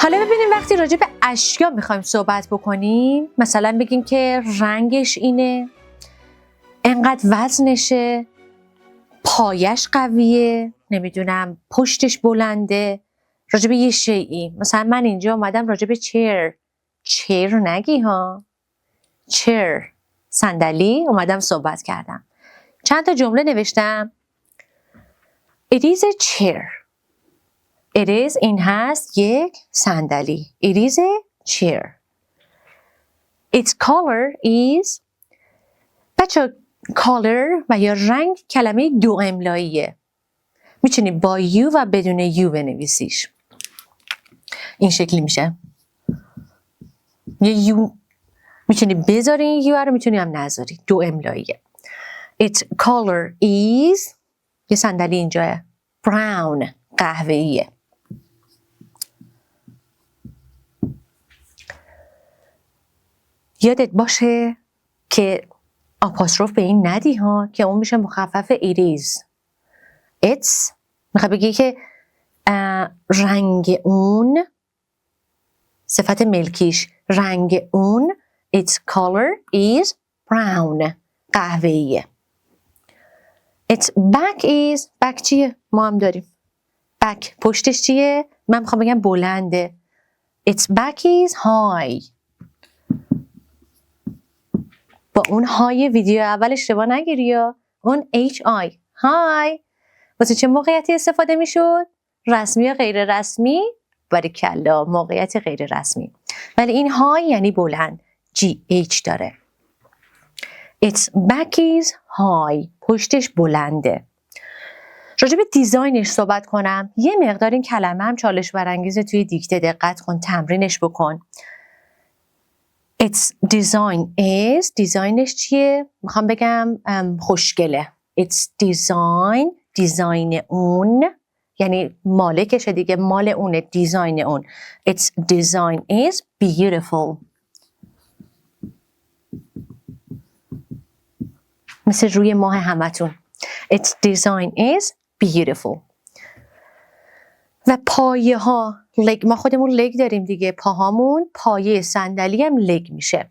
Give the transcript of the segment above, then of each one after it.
حالا ببینیم وقتی راجع به اشیا میخوایم صحبت بکنیم، مثلا بگیم که رنگش اینه، انقدر وزنشه، پایش قویه، نمیدونم پشتش بلنده، راجع به یه شیئی. مثلا من اینجا اومدم راجع به چیر نگی ها، چیر صندلی اومدم صحبت کردم. چند تا جمله نوشتم. It is a chair. It is این هست یک صندلی. It is a chair. Its color is. بچه color و یا رنگ کلمه دو املاییه. میتونی با یو و بدون یو بنویسیش. این شکلی میشه. یه یو میتونی بذاری این یو رو، میتونی هم نذاری. دو املاییه. Its color is. یه صندلی اینجاه. Brown قهوه‌ایه. یادت باشه که آپاستروف به این ندی ها، که اون میشه مخفف it is. It's میخواد بگی که رنگ اون، صفت ملکیش رنگ اون، its color is brown قهوه‌ایه. Its back is. back چیه؟ ما هم داریم back. پشتش چیه؟ من میخوام بگم بلنده. Its back is high. با اون های ویدیو اول اشتباه نگیری یا اون HI های واسه چه موقعیتی استفاده میشد؟ رسمی یا غیر رسمی؟ باریکلا، موقعیت غیر رسمی. ولی این های یعنی بلند. GH داره. Its back is high. پشتش بلنده. راجع به دیزاینش صحبت کنم. یه مقدار این کلمه هم چالش برانگیزه، توی دیکته دقت کن، تمرینش بکن. Its design is. دیزاینش چیه؟ میخوام بگم خوشگله. Its design. دیزاین اون یعنی مالکشه دیگه، مال اونه، دیزاین اون. Its design is beautiful. مثل روی ماه همتون. Its design is beautiful. و پایه ها لگ، ما خودمون لگ داریم دیگه، پاهامون، پایه صندلی هم لگ میشه.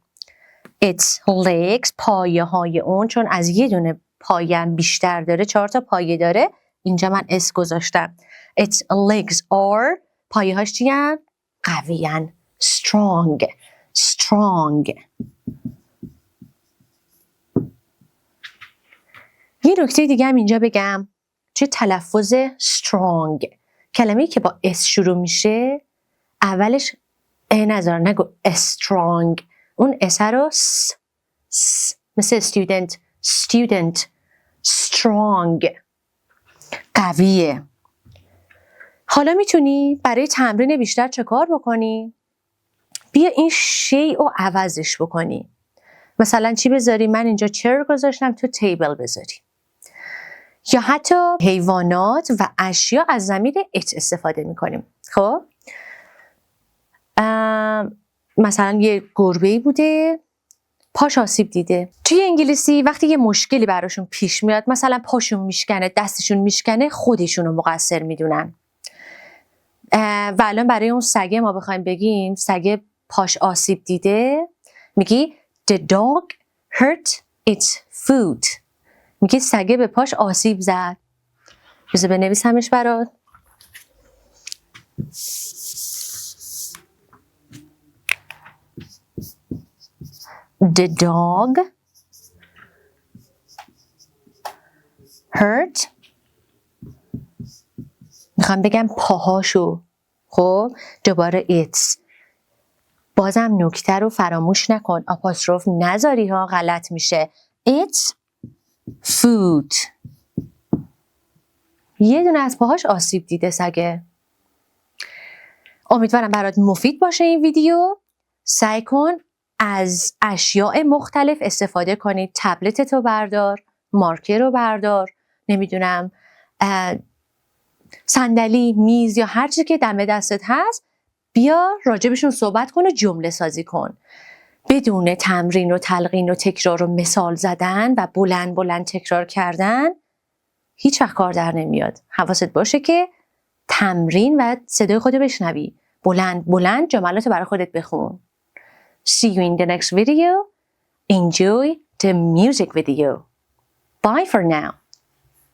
Its legs. پایه های اون، چون از یه دونه پایه هم بیشتر داره، 4 تا پایه داره، اینجا من اس گذاشتم. Its legs are. پایه هاش چی هن؟ قوی هن. Strong. Strong. یه نکته دیگه هم اینجا بگم. چه تلفظ strong. کلمه‌ای که با اس شروع میشه اولش نذار، نگو strong. اون اس رو س مثل student. strong قویه. حالا میتونی برای تمرین بیشتر چه کار بکنی؟ بیا این شیء رو عوضش بکنی. مثلا چی بذاری؟ من اینجا chair گذاشتم، تو table بذاری. یا حتی حیوانات و اشیا از ضمیر it استفاده میکنیم. خب مثلا یه گربه‌ای بوده، پاش آسیب دیده. توی انگلیسی وقتی یه مشکلی براشون پیش میاد، مثلا پاشون میشکنه، دستشون میشکنه، خودشون رو مقصر میدونن. و الان برای اون سگه ما بخوایم بگیم سگه پاش آسیب دیده، میگی the dog hurt its foot. میگی سگه به پاش آسیب زد. بذار بنویسمش برات. The dog hurt. میخوام بگم پاهاشو. خب دوباره it's. بازم نکته رو فراموش نکن، آپاستروف نذاری ها، غلط میشه. It's foot. یه دونه از پاهاش آسیب دیده سگه. امیدوارم برات مفید باشه این ویدیو. سعی کن از اشیاء مختلف استفاده کنید. تبلت رو بردار، مارکر رو بردار، نمیدونم صندلی، میز یا هر چیزی که دم دستت هست، بیا راجبشون صحبت کن و جمله سازی کن. بدون تمرین و تلقین و تکرار و مثال زدن و بلند بلند تکرار کردن هیچ وقت کار در نمیاد. حواست باشه که تمرین و صدای خودت بشنوی. بلند بلند جملات برای خودت بخون. See you in the next video. Enjoy the music video. Bye for now.